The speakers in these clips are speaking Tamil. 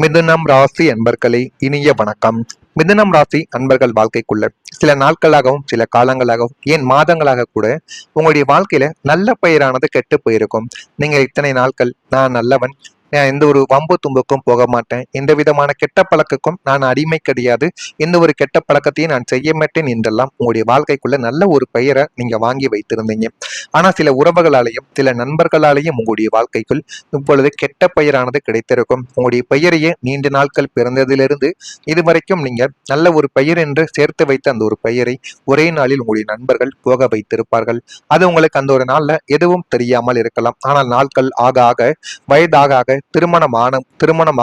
மிதுனம் ராசி அன்பர்களே, இனிய வணக்கம். மிதுனம் ராசி அன்பர்கள் வாழ்க்கைக்குள்ள சில நாட்களாகவும் சில காலங்களாகவும் ஏன் மாதங்களாக கூட உங்களுடைய வாழ்க்கையில நல்ல பெயரானது கெட்டு போயிருக்கும். நீங்க இத்தனை நாட்கள் நான் நல்லவன், எந்த ஒரு வம்பு தும்புக்கும் போக மாட்டேன், எந்த விதமான கெட்ட பழக்கக்கும் நான் அடிமை கிடையாது, எந்த ஒரு கெட்ட பழக்கத்தையும் நான் செய்ய மாட்டேன் என்றெல்லாம் உங்களுடைய வாழ்க்கைக்குள்ள நல்ல ஒரு பெயரை நீங்க வாங்கி வைத்திருந்தீங்க. ஆனா சில உறவுகளாலேயும் சில நண்பர்களாலேயும் உங்களுடைய வாழ்க்கைக்குள் இப்பொழுது கெட்ட பெயரானது கிடைத்திருக்கும். உங்களுடைய பெயரையே நீண்ட நாட்கள் பிறந்ததிலிருந்து இதுவரைக்கும் நீங்க நல்ல ஒரு பெயர் என்று சேர்த்து வைத்த அந்த ஒரு பெயரை ஒரே நாளில் உங்களுடைய நண்பர்கள் போக வைத்திருப்பார்கள். அது உங்களுக்கு அந்த ஒரு நாள்ல எதுவும் தெரியாமல் இருக்கலாம். ஆனால் நாட்கள் ஆக ஆக வயதாக ஆக திருமணம்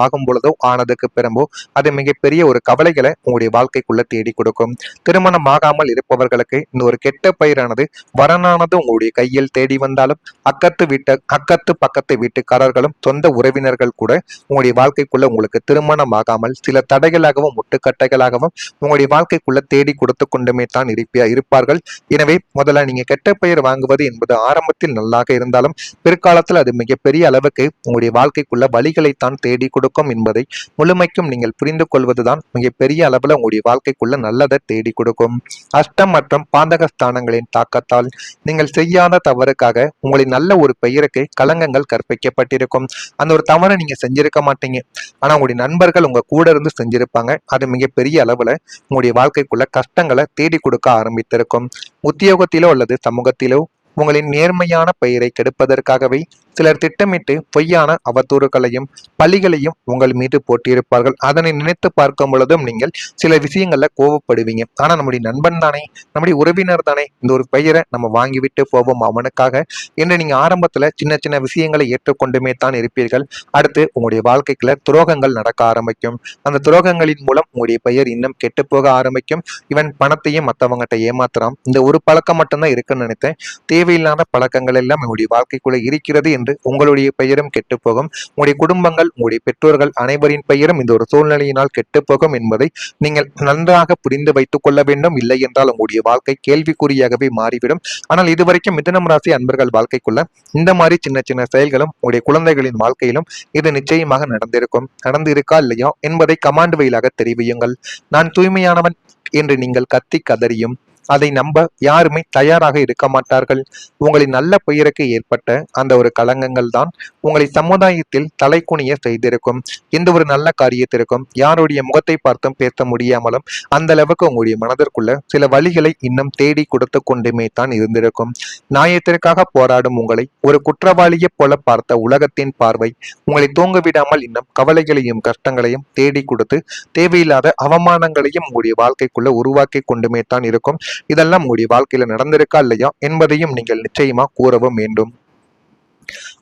ஆகும் பொழுதோ ஆனதுக்கு பிறம்போ அது மிகப்பெரிய ஒரு கவலைகளை உங்களுடைய வாழ்க்கைக்குள்ள தேடி கொடுக்கும். திருமணம் ஆகாமல் இருப்பவர்களுக்கு இந்த ஒரு கெட்ட பெயரானது வரனானது உங்களுடைய கையில் தேடி வந்தாலும் அக்கத்து பக்கத்து வீட்டுக்காரர்களும் சொந்த உறவினர்கள் கூட உங்களுடைய வாழ்க்கைக்குள்ள உங்களுக்கு திருமணம் ஆகாமல் சில தடைகளாகவும் முட்டுக்கட்டைகளாகவும் உங்களுடைய வாழ்க்கைக்குள்ள தேடி கொடுத்து கொண்டுமே தான் இருப்பார்கள். எனவே முதல்ல நீங்க கெட்ட பெயர் வாங்குவது என்பது ஆரம்பத்தில் நல்லாக இருந்தாலும் பிற்காலத்தில் அது மிகப்பெரிய அளவுக்கு உங்களுடைய வாழ்க்கைக்குள்ள வழிகளைத்தான் தேடி கொடுக்கும் என்பதை முழுமைக்கும் நீங்கள் புரிந்து கொள்வதுதான் மிகப்பெரிய அளவுல உங்களுடைய வாழ்க்கைக்குள்ள நல்லதை தேடி கொடுக்கும். அஷ்டம் மற்றும் பாந்தகஸ்தானங்களின் தாக்கத்தால் நீங்கள் செய்யாத தவறுக்காக உங்களின் நல்ல ஒரு பெயருக்கு களங்கங்கள் கற்பிக்கப்பட்டிருக்கும். அந்த ஒரு தவறை நீங்க செஞ்சிருக்க மாட்டீங்க, ஆனா உங்களுடைய நண்பர்கள் உங்க கூட இருந்து செஞ்சிருப்பாங்க. அது மிகப்பெரிய அளவுல உங்களுடைய வாழ்க்கைக்குள்ள கஷ்டங்களை தேடி கொடுக்க ஆரம்பித்திருக்கும். உத்தியோகத்திலோ அல்லது சமூகத்திலோ உங்களின் நேர்மையான பெயரை கெடுப்பதற்காகவே சிலர் திட்டமிட்டு பொய்யான அவதூறுகளையும் பழிகளையும் உங்கள் மீது போட்டியிருப்பார்கள். அதனை நினைத்து பார்க்கும் பொழுதும் நீங்கள் சில விஷயங்கள்ல கோவப்படுவீங்க. ஆனா நம்முடைய நண்பன் தானே, நம்முடைய உறவினர் தானே, இந்த ஒரு பெயரை நம்ம வாங்கிவிட்டு போவோம் அவனுக்காக என்று நீங்க ஆரம்பத்துல சின்ன சின்ன விஷயங்களை ஏற்றுக்கொண்டுமே தான் இருப்பீர்கள். அடுத்து உங்களுடைய வாழ்க்கைக்குள்ள துரோகங்கள் நடக்க ஆரம்பிக்கும். அந்த துரோகங்களின் மூலம் உங்களுடைய பெயர் இன்னும் கெட்டு போக ஆரம்பிக்கும். இவன் பணத்தையும் மற்றவங்ககிட்ட ஏமாத்துறான், இந்த ஒரு பழக்கம் மட்டும்தான் இருக்குன்னு நினைத்தேன், தேவையில்லாத பழக்கங்கள் எல்லாம் உங்களுடைய வாழ்க்கைக்குள்ள இருக்கிறது என்று உங்களுடைய பெயரும் கெட்டு போகும். உங்களுடைய குடும்பங்கள், உங்களுடைய பெற்றோர்கள் அனைவரின் பெயரும் இந்த ஒரு சூழ்நிலையினால் கெட்டு போகும் என்பதை நீங்கள் நன்றாக புரிந்து வைத்துக் கொள்ள வேண்டும். இல்லை என்றால் உங்களுடைய வாழ்க்கை கேள்விக்குறியாகவே மாறிவிடும். ஆனால் இதுவரைக்கும் மிதுனம் ராசி அன்பர்கள் வாழ்க்கைக்குள்ள இந்த மாதிரி சின்ன சின்ன செயல்களும் உங்களுடைய குழந்தைகளின் வாழ்க்கையிலும் இது நிச்சயமாக நடந்து இருக்கா இல்லையா என்பதை கமாண்ட் வழியாக தெரிவியுங்கள். நான் தூய்மையானவன் என்று நீங்கள் கத்தி கதறியும் அதை நம்ப யாருமே தயாராக இருக்க மாட்டார்கள். உங்களின் நல்ல பெயருக்கு ஏற்பட்ட அந்த ஒரு களங்கங்கள் தான் உங்களை சமுதாயத்தில் தலைக்குனிய செய்திருக்கும். எந்த ஒரு நல்ல காரியத்திற்கும் யாருடைய முகத்தை பார்த்தும் பேச முடியாமலும் அந்த அளவுக்கு உங்களுடைய மனதிற்குள்ள சில வழிகளை இன்னும் தேடி கொடுத்து கொண்டுமே தான் இருந்திருக்கும். நியாயத்திற்காக போராடும் உங்களை ஒரு குற்றவாளியை போல பார்த்த உலகத்தின் பார்வை உங்களை தூங்க விடாமல் இன்னும் கவலைகளையும் கஷ்டங்களையும் தேடி கொடுத்து தேவையில்லாத அவமானங்களையும் உங்களுடைய வாழ்க்கைக்குள்ள உருவாக்கி கொண்டுமே தான் இருக்கும். இதெல்லாம் உங்களுடைய வாழ்க்கையில நடந்திருக்கா இல்லையா என்பதையும் நீங்கள் நிச்சயமா கூறவும் வேண்டும்.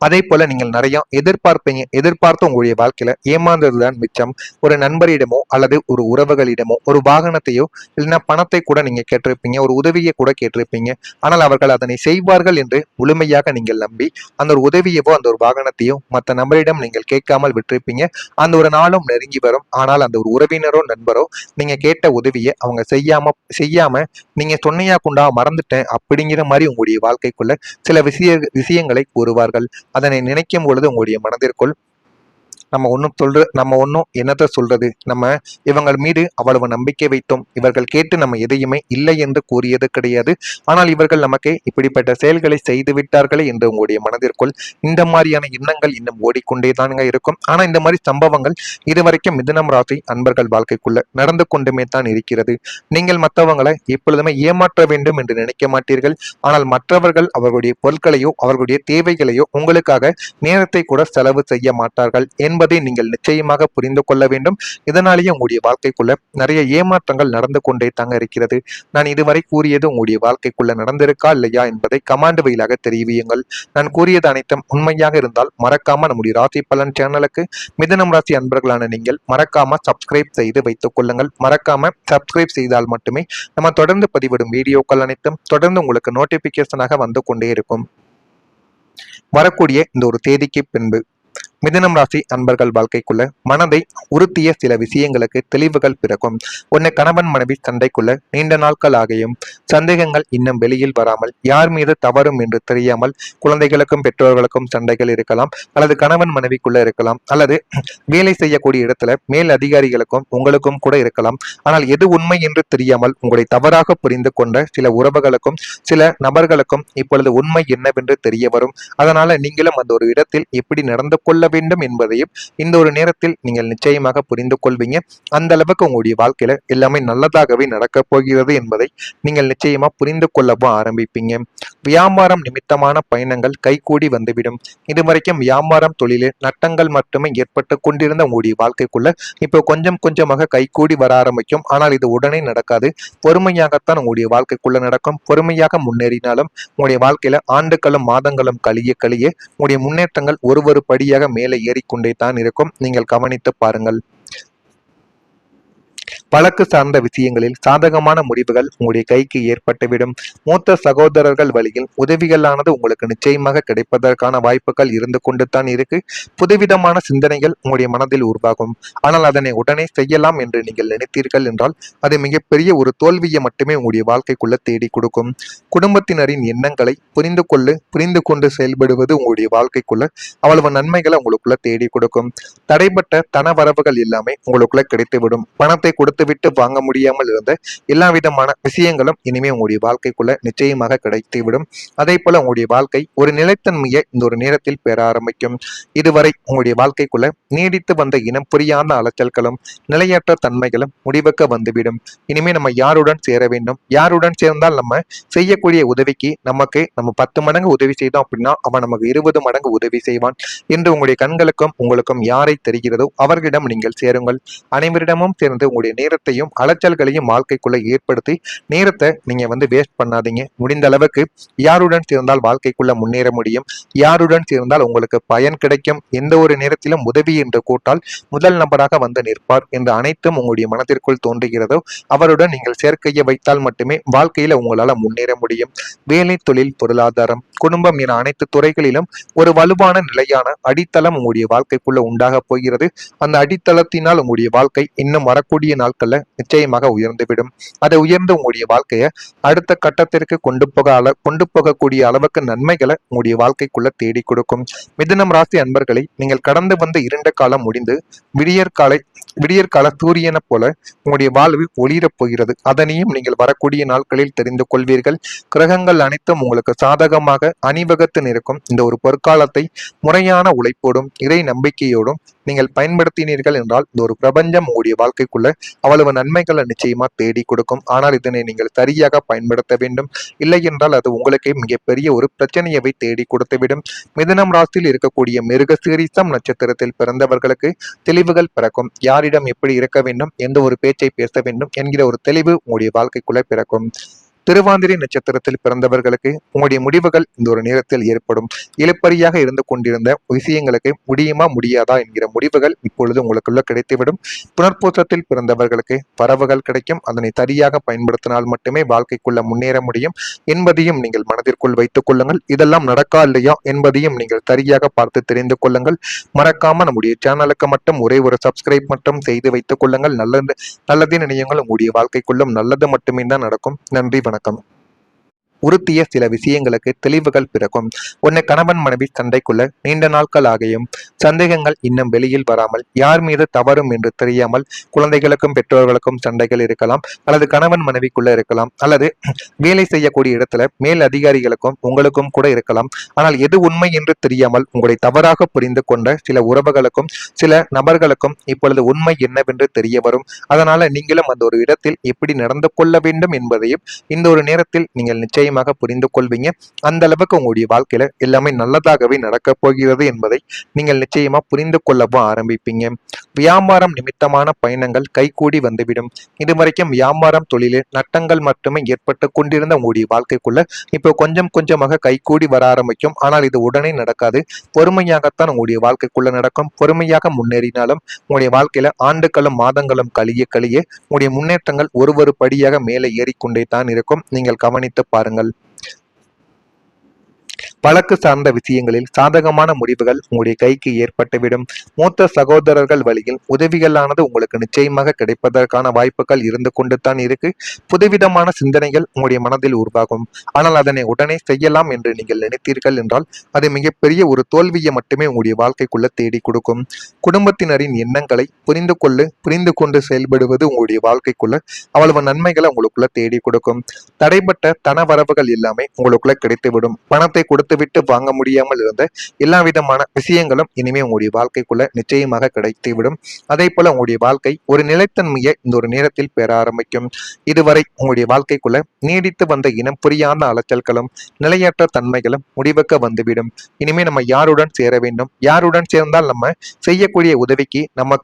அதே போல நீங்கள் நிறைய எதிர்பார்த்து உங்களுடைய வாழ்க்கையில ஏமாந்ததுதான் மிச்சம். ஒரு நண்பரிடமோ அல்லது ஒரு உறவுகளிடமோ ஒரு வாகனத்தையோ இல்லைன்னா பணத்தை கூட நீங்க கேட்டிருப்பீங்க, ஒரு உதவியை கூட கேட்டிருப்பீங்க. ஆனால் அவர்கள் அதனை செய்வார்கள் என்று முழுமையாக நீங்கள் நம்பி அந்த ஒரு உதவியவோ அந்த ஒரு வாகனத்தையோ மற்ற நபரிடம் நீங்கள் கேட்காமல் விட்டிருப்பீங்க. அந்த ஒரு நாளும் நெருங்கி வரும். ஆனால் அந்த ஒரு உறவினரோ நண்பரோ நீங்க கேட்ட உதவியை அவங்க செய்யாம நீங்க சொன்னையா கொண்டா மறந்துட்டேன் அப்படிங்கிற மாதிரி உங்களுடைய வாழ்க்கைக்குள்ள சில விஷயங்களை கூறுவார்கள். அதனை நினைக்கும் பொழுது உங்களுடைய மனதிற்குள் நம்ம ஒன்றும் என்னத்த சொல்றது, நம்ம இவங்கள் மீது அவ்வளவு நம்பிக்கை வைத்தோம், இவர்கள் கேட்டு நம்ம எதையுமே இல்லை என்று கூறியது கிடையாது, ஆனால் இவர்கள் நமக்கு இப்படிப்பட்ட செயல்களை செய்து விட்டார்களே என்று உங்களுடைய மனதிற்குள் இந்த மாதிரியான எண்ணங்கள் இன்னும் ஓடிக்கொண்டே தானுங்க இருக்கும். ஆனா இந்த மாதிரி சம்பவங்கள் இதுவரைக்கும் மிதுனம் ராசி அன்பர்கள் வாழ்க்கைக்குள்ள நடந்து கொண்டுமே தான் இருக்கிறது. நீங்கள் மற்றவங்களை எப்பொழுதுமே ஏமாற்ற வேண்டும் என்று நினைக்க மாட்டீர்கள். ஆனால் மற்றவர்கள் அவர்களுடைய பொருட்களையோ அவர்களுடைய தேவைகளையோ உங்களுக்காக நேரத்தை கூட செலவு செய்ய மாட்டார்கள் என்பதை நீங்கள் நிச்சயமாக புரிந்து கொள்ள வேண்டும். இதனாலேயே உங்களுடைய வாழ்க்கைக்குள்ள நிறைய ஏமாற்றங்கள் நடந்து கொண்டே தாங்க இருக்கிறது. நான் இதுவரை கூறியது உங்களுடைய வாழ்க்கைக்குள்ள நடந்திருக்கா இல்லையா என்பதை கமாண்ட் வழியாக தெரிவியுங்கள். நான் கூறியது அனைத்தும் உண்மையாக இருந்தால் மறக்காம நம்முடைய ராசி பலன் சேனலுக்கு மிதுனம் ராசி அன்பர்களான நீங்கள் மறக்காம சப்ஸ்கிரைப் செய்து வைத்துக் கொள்ளுங்கள். மறக்காம சப்ஸ்கிரைப் செய்தால் மட்டுமே நம்ம தொடர்ந்து பதிவிடும் வீடியோக்கள் அனைத்தும் தொடர்ந்து உங்களுக்கு நோட்டிபிகேஷனாக வந்து கொண்டே இருக்கும். வரக்கூடிய இந்த ஒரு தேதிக்கு பின்பு மிதுனம் ராசி அன்பர்கள் வாழ்க்கைக்குள்ள மனதை உறுத்திய சில விஷயங்களுக்கு தெளிவுகள் பிறக்கும். உன்னை கணவன் மனைவி சண்டைக்குள்ள நீண்ட நாட்கள் ஆகியும் சந்தேகங்கள் இன்னும் வெளியில் வராமல், யார் மீது தவறும் என்று தெரியாமல் குழந்தைகளுக்கும் பெற்றோர்களுக்கும் சண்டைகள் இருக்கலாம், அல்லது கணவன் மனைவிக்குள்ள இருக்கலாம், அல்லது வேலை செய்யக்கூடிய இடத்துல மேல் அதிகாரிகளுக்கும் உங்களுக்கும் கூட இருக்கலாம். ஆனால் எது உண்மை என்று தெரியாமல் உங்களை தவறாக புரிந்து கொண்ட சில உறவுகளுக்கும் சில நபர்களுக்கும் இப்பொழுது உண்மை என்னவென்று தெரிய வரும். அதனால நீங்களும் அந்த ஒரு இடத்தில் எப்படி நடந்து கொள்ள வேண்டும் என்பதையும் இந்த ஒரு நேரத்தில் நீங்கள் நிச்சயமாக புரிந்து கொள்வீங்க. அந்த அளவுக்கு உங்களுடைய வாழ்க்கையில எல்லாமே நல்லதாகவே நடக்கப் போகிறது என்பதை நீங்கள் நிச்சயமா புரிந்து கொள்ளவும் ஆரம்பிப்பீங்க. வியாபாரம் நிமித்தமான பயணங்கள் கைகூடி வந்துவிடும். இதுவரைக்கும் வியாபாரம் தொழிலில் நட்டங்கள் மட்டுமே ஏற்பட்டு கொண்டிருந்த உங்களுடைய வாழ்க்கைக்குள்ள இப்போ கொஞ்சம் கொஞ்சமாக கைகூடி வர ஆரம்பிக்கும். ஆனால் இது உடனே நடக்காது. பொறுமையாகத்தான் உங்களுடைய வாழ்க்கைக்குள்ள நடக்கும். பொறுமையாக முன்னேறினாலும் உங்களுடைய வாழ்க்கையில ஆண்டுகளும் மாதங்களும் கழிய கழிய உங்களுடைய முன்னேற்றங்கள் ஒரு படியாக மேலே ஏறிக்கொண்டே தான் இருக்கும். நீங்கள் கவனித்து பாருங்கள். வழக்கு சார்ந்த விஷயங்களில் சாதகமான முடிவுகள் உங்களுடைய கைக்கு ஏற்பட்டுவிடும். மூத்த சகோதரர்கள் வழியில் உதவிகளானது உங்களுக்கு நிச்சயமாக கிடைப்பதற்கான வாய்ப்புகள் இருந்து கொண்டு தான் இருக்கு. புதுவிதமான சிந்தனைகள் உங்களுடைய மனதில் உருவாகும். ஆனால் அதனை உடனே செய்யலாம் என்று நீங்கள் நினைத்தீர்கள் என்றால் அது மிகப்பெரிய ஒரு தோல்வியை மட்டுமே உங்களுடைய வாழ்க்கைக்குள்ள தேடி கொடுக்கும். குடும்பத்தினரின் எண்ணங்களை புரிந்து கொண்டு செயல்படுவது உங்களுடைய வாழ்க்கைக்குள்ள அவ்வளவு நன்மைகளை உங்களுக்குள்ள தேடி கொடுக்கும். தடைப்பட்ட தன வரவுகள் எல்லாமே உங்களுக்குள்ள கிடைத்துவிடும். பணத்தை கொடுத்துவிட்டு வாங்க முடியாமல் இருந்த எல்லா விதமான விஷயங்களும் இனிமே உங்களுடைய வாழ்க்கைக்குள்ள நிச்சயமாக கிடைத்துவிடும். அதே போல உங்களுடைய வாழ்க்கை ஒரு நிலைத்தன்மையை இந்த ஒரு நேரத்தில் பெற ஆரம்பிக்கும். இதுவரை உங்களுடைய வாழ்க்கைக்குள்ள நீடித்து வந்த இனம் புரியாத அலைச்சல்களும் நிலையற்ற தன்மைகளும் முடிவுக்கு வந்துவிடும். இனிமே நம்ம யாருடன் சேர வேண்டும், யாருடன் சேர்ந்தால் நம்ம செய்யக்கூடிய உதவிக்கு நம்ம 10 மடங்கு உதவி செய்தோம் அப்படின்னா அவன் நமக்கு 20 மடங்கு உதவி செய்வான் என்று உங்களுடைய கண்களுக்கும் உங்களுக்கும் யாரை தெரிகிறதோ அவர்களிடம் நீங்கள் சேருங்கள். அனைவரிடமும் சேர்ந்து உங்களுடைய நேரத்தையும் அலைச்சல்களையும் வாழ்க்கைக்குள்ள ஏற்படுத்தி நேரத்தை நீங்க வேஸ்ட் பண்ணாதீங்க. முடிந்த அளவுக்கு யாருடன் சேர்ந்தால் வாழ்க்கைக்குள்ள முன்னேற முடியும், யாருடன் சேர்ந்தால் உங்களுக்கு பயன் கிடைக்கும், எந்த ஒரு நேரத்திலும் உதவி என்று கூட்டால் முதல் நபராக வந்து நிற்பார் என்று அனைத்தும் உங்களுடைய மனதிற்குள் தோன்றுகிறதோ அவருடன் நீங்கள் சேர்க்கையை வைத்தால் மட்டுமே வாழ்க்கையில உங்களால முன்னேற முடியும். வேலை, தொழில், பொருளாதாரம், குடும்பம் என அனைத்து துறைகளிலும் ஒரு வலுவான நிலையான அடித்தளம் உங்களுடைய வாழ்க்கைக்குள்ள உண்டாக போகிறது. அந்த அடித்தளத்தினால் உங்களுடைய வாழ்க்கை இன்னும் வரக்கூடிய நாட்கள்ல நிச்சயமாக உயர்ந்துவிடும். அதை உயர்ந்து உங்களுடைய வாழ்க்கையை அடுத்த கட்டத்திற்கு கொண்டு போகக்கூடிய அளவுக்கு நன்மைகளை உங்களுடைய வாழ்க்கைக்குள்ள தேடி கொடுக்கும். மிதுனம் ராசி அன்பர்களை, நீங்கள் கடந்து வந்த இருண்ட காலம் முடிந்து விடியற்கால சூரியனை போல உங்களுடைய வாழ்வு ஒளிரப் போகிறது. அதனையும் நீங்கள் வரக்கூடிய நாட்களில் தெரிந்து கொள்வீர்கள். கிரகங்கள் அனைத்தும் உங்களுக்கு சாதகமாக அணிவகுத்து நிற்கும். இந்த ஒரு பொற்காலத்தை முறையான உழைப்போடும் இறை நம்பிக்கையோடும் நீங்கள் பயன்படுத்தினீர்கள் என்றால் இந்த ஒரு பிரபஞ்சம் உங்களுடைய வாழ்க்கைக்குள்ள அவ்வளவு நன்மைகளை நிச்சயமா தேடி கொடுக்கும். ஆனால் இதனை நீங்கள் சரியாக பயன்படுத்த வேண்டும். இல்லை என்றால் அது உங்களுக்கு மிகப்பெரிய ஒரு பிரச்சனையை தேடி கொடுத்துவிடும். மிதுனம் ராசியில் இருக்கக்கூடிய மிருகசீரிஷம் நட்சத்திரத்தில் பிறந்தவர்களுக்கு தெளிவுகள் பிறக்கும். யாரிடம் எப்படி இருக்க வேண்டும், எந்த ஒரு பேச்சை பேச வேண்டும் என்கிற ஒரு தெளிவு உங்களுடைய வாழ்க்கைக்குள்ள பிறக்கும். திருவாதிரை நட்சத்திரத்தில் பிறந்தவர்களுக்கு உங்களுடைய முடிவுகள் இந்த ஒரு நேரத்தில் ஏற்படும். இழுப்பறியாக இருந்து கொண்டிருந்த விஷயங்களுக்கு முடியுமா முடியாதா என்கிற முடிவுகள் இப்பொழுது உங்களுக்குள்ள கிடைத்துவிடும். புனர்பூசத்தில் பிறந்தவர்களுக்கு வரவுகள் கிடைக்கும். அதனை சரியாக பயன்படுத்தினால் மட்டுமே வாழ்க்கைக்குள்ள முன்னேற முடியும் என்பதையும் நீங்கள் மனதிற்குள் வைத்துக் கொள்ளுங்கள். இதெல்லாம் நடக்கா இல்லையா என்பதையும் நீங்கள் சரியாக பார்த்து தெரிந்து கொள்ளுங்கள். மறக்காம நம்முடைய சேனலுக்கு மட்டும் ஒரே ஒரு சப்ஸ்கிரைப் மட்டும் செய்து வைத்துக் கொள்ளுங்கள். நல்லதே நினையுங்கள். உங்களுடைய வாழ்க்கைக்குள்ளும் நல்லது மட்டுமே தான் நடக்கும். நன்றி, வணக்கம். உறுத்திய சில விஷயங்களுக்கு தெளிவுகள் பிறக்கும். உன்னை கணவன் மனைவி சண்டைக்குள்ள நீண்ட நாட்கள் ஆகியும் சந்தேகங்கள் இன்னும் வெளியில் வராமல், யார் மீது தவறும் என்று தெரியாமல் குழந்தைகளுக்கும் பெற்றோர்களுக்கும் சண்டைகள் இருக்கலாம், அல்லது கணவன் மனைவிக்குள்ள இருக்கலாம், அல்லது வேலை செய்யக்கூடிய இடத்துல மேல் அதிகாரிகளுக்கும் உங்களுக்கும் கூட இருக்கலாம். ஆனால் எது உண்மை என்று தெரியாமல் உங்களை தவறாக புரிந்து கொண்ட சில உறவுகளுக்கும் சில நபர்களுக்கும் இப்பொழுது உண்மை என்னவென்று தெரிய வரும். அதனால நீங்களும் அந்த ஒரு இடத்தில் எப்படி நடந்து கொள்ள வேண்டும் என்பதையும் இந்த ஒரு நேரத்தில் நீங்கள் நிச்சயம் புரிந்து கொள்வீங்க. அந்த அளவுக்கு உங்களுடைய வாழ்க்கையில எல்லாமே நல்லதாகவே நடக்க போகிறது என்பதை நீங்கள் நிச்சயமா புரிந்து கொள்ளவும் ஆரம்பிப்பீங்க. வியாபாரம் நிமித்தமான பயணங்கள் கைகூடி வந்துவிடும். இதுவரைக்கும் வியாபாரம் தொழிலில் நட்டங்கள் மட்டுமே ஏற்பட்டு கொண்டிருந்த உங்களுடைய வாழ்க்கைக்குள்ள இப்போ கொஞ்சம் கொஞ்சமாக கைகூடி வர ஆரம்பிக்கும். ஆனால் இது உடனே நடக்காது. பொறுமையாகத்தான் உங்களுடைய வாழ்க்கைக்குள்ள நடக்கும். பொறுமையாக முன்னேறினாலும் உங்களுடைய வாழ்க்கையில ஆண்டுகளும் மாதங்களும் கழிய கழிய உங்களுடைய முன்னேற்றங்கள் ஒரு படியாக மேலே ஏறிக்கொண்டே தான் இருக்கும். நீங்கள் கவனித்து பாருங்கள். வழக்கு சார்ந்த விஷயங்களில் சாதகமான முடிவுகள் உங்களுடைய கைக்கு ஏற்பட்டுவிடும். மூத்த சகோதரர்கள் வழியில் உதவிகளானது உங்களுக்கு நிச்சயமாக கிடைப்பதற்கான வாய்ப்புகள் இருந்து கொண்டு தான் இருக்கு. புதுவிதமான சிந்தனைகள் உங்களுடைய மனதில் உருவாகும். ஆனால் அதனை உடனே செய்யலாம் என்று நீங்கள் நினைத்தீர்கள் என்றால் அது மிகப்பெரிய ஒரு தோல்வியை மட்டுமே உங்களுடைய வாழ்க்கைக்குள்ள தேடி கொடுக்கும். குடும்பத்தினரின் எண்ணங்களை புரிந்து கொண்டு செயல்படுவது உங்களுடைய வாழ்க்கைக்குள்ள அவ்வளவு நன்மைகளை உங்களுக்குள்ள தேடி கொடுக்கும். தடைப்பட்ட தன வரவுகள் எல்லாமே உங்களுக்குள்ள கிடைத்துவிடும். பணத்தை கொடுத்துவிட்டு வாங்க முடியாமல் இருந்த எல்லா விதமான விஷயங்களும் இனிமே உங்களுடைய வாழ்க்கைக்குள்ள நிச்சயமாக கிடைத்துவிடும். அதே போல உங்களுடைய வாழ்க்கை ஒரு நிலைத்தன்மையை இந்த ஒரு நேரத்தில் பெற ஆரம்பிக்கும். இதுவரை உங்களுடைய வாழ்க்கைக்குள்ள நீடித்து வந்த இனம் புரியாத அலைச்சல்களும் நிலையற்ற தன்மைகளும் முடிவுக்கு வந்துவிடும். இனிமே நம்ம யாருடன் சேர வேண்டும், யாருடன் சேர்ந்தால் நம்ம செய்யக்கூடிய உதவிக்கு நம்ம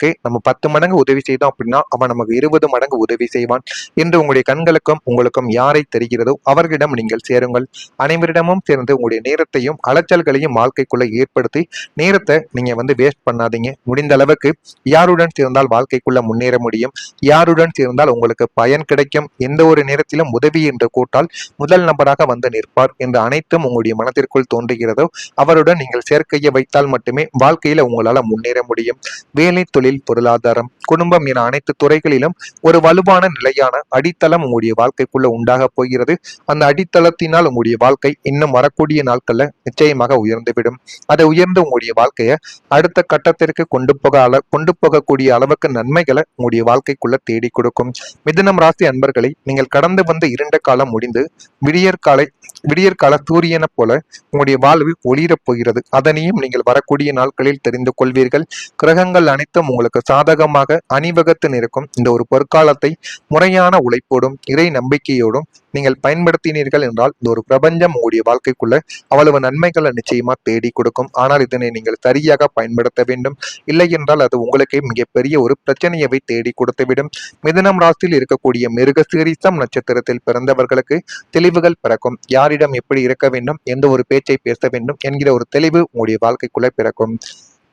10 மடங்கு உதவி செய்தோம் அப்படின்னா அவன் நமக்கு 20 மடங்கு உதவி செய்வான் என்று உங்களுடைய கண்களுக்கும் உங்களுக்கும் யாரை தெரிகிறதோ அவர்களிடம் நீங்கள் சேருங்கள். அனைவரிடமும் சேர்ந்து உங்களுடைய நேரத்தையும் அலைச்சல்களையும் வாழ்க்கைக்குள்ள ஏற்படுத்தி நேரத்தை நீங்க வேஸ்ட் பண்ணாதீங்க. முடிந்த அளவுக்கு யாருடன் சேர்ந்தால் வாழ்க்கைக்குள்ள முன்னேற முடியும், யாருடன் சேர்ந்தால் உங்களுக்கு பயன் கிடைக்கும், எந்த ஒரு நேரத்திலும் உதவி என்று கூட்டால் முதல் நபராக வந்து நிற்பார் என்று அனைத்தும் உங்களுடைய மனத்திற்குள் தோன்றுகிறதோ அவருடன் நீங்கள் சேர்க்கையை வைத்தால் மட்டுமே வாழ்க்கையில உங்களால முன்னேற முடியும். வேலை, தொழில், பொருளாதாரம், குடும்பம் என அனைத்து துறைகளிலும் ஒரு வலுவான நிலையான அடித்தளம் உங்களுடைய வாழ்க்கைக்குள்ள உண்டாக போகிறது. அந்த அடித்தளத்தினால் உங்களுடைய வாழ்க்கை இன்னும் வரக்கூடிய நாட்கள்ல நிச்சயமாக உயர்ந்துவிடும். அதை உயர்ந்து உங்களுடைய வாழ்க்கையை அடுத்த கட்டத்திற்கு கொண்டு போகக்கூடிய அளவுக்கு நன்மைகளை உங்களுடைய வாழ்க்கைக்குள்ள தேடி கொடுக்கும். மிதுனம் ராசி அன்பர்களை, நீங்கள் கடந்து வந்த இருண்ட காலம் முடிந்து விடியற்கால சூரியனை போல உங்களுடைய வாழ்வு ஒளிரப் போகிறது. அதனையும் நீங்கள் வரக்கூடிய நாட்களில் தெரிந்து கொள்வீர்கள். கிரகங்கள் அனைத்தும் உங்களுக்கு சாதகமாக அணிவகுத்து நிற்கும். இந்த ஒரு பொற்காலத்தை முறையான உழைப்போடும் இறை நம்பிக்கையோடும் நீங்கள் பயன்படுத்தினீர்கள் என்றால் இந்த ஒரு பிரபஞ்சம் உங்களுடைய வாழ்க்கைக்குள்ள அவ்வளவு நன்மைகளை நிச்சயமா தேடி கொடுக்கும். ஆனால் இதனை நீங்கள் சரியாக பயன்படுத்த வேண்டும். இல்லை என்றால் அது உங்களுக்கு மிகப்பெரிய ஒரு பிரச்சனையை தேடி கொடுத்துவிடும். மிதுனம் ராசியில் இருக்கக்கூடிய மிருகசீரிஷம் நட்சத்திரத்தில் பிறந்தவர்களுக்கு தெளிவுகள் பிறக்கும். யாரிடம் எப்படி இருக்க வேண்டும், எந்த ஒரு பேச்சை பேச வேண்டும் என்கிற ஒரு தெளிவு உங்களுடைய வாழ்க்கைக்குள்ள பிறக்கும்.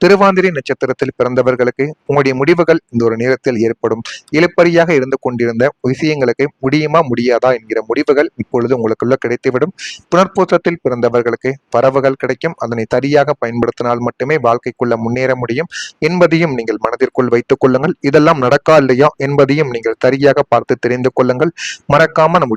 திருவாதிரை நட்சத்திரத்தில் பிறந்தவர்களுக்கு உங்களுடைய முடிவுகள் இந்த ஒரு நேரத்தில் ஏற்படும். இழுப்பறியாக இருந்து கொண்டிருந்த விஷயங்களுக்கு முடியுமா முடியாதா என்கிற முடிவுகள் இப்பொழுது உங்களுக்குள்ள கிடைத்துவிடும். புனர்பூசத்தில் பிறந்தவர்களுக்கு வரவுகள் கிடைக்கும். அதனை சரியாக பயன்படுத்தினால் மட்டுமே வாழ்க்கைக்குள்ள முன்னேற முடியும் என்பதையும் நீங்கள் மனதிற்குள் வைத்துக் கொள்ளுங்கள். இதெல்லாம் நடக்கா இல்லையா என்பதையும் நீங்கள் சரியாக பார்த்து தெரிந்து கொள்ளுங்கள். மறக்காம நம்முடைய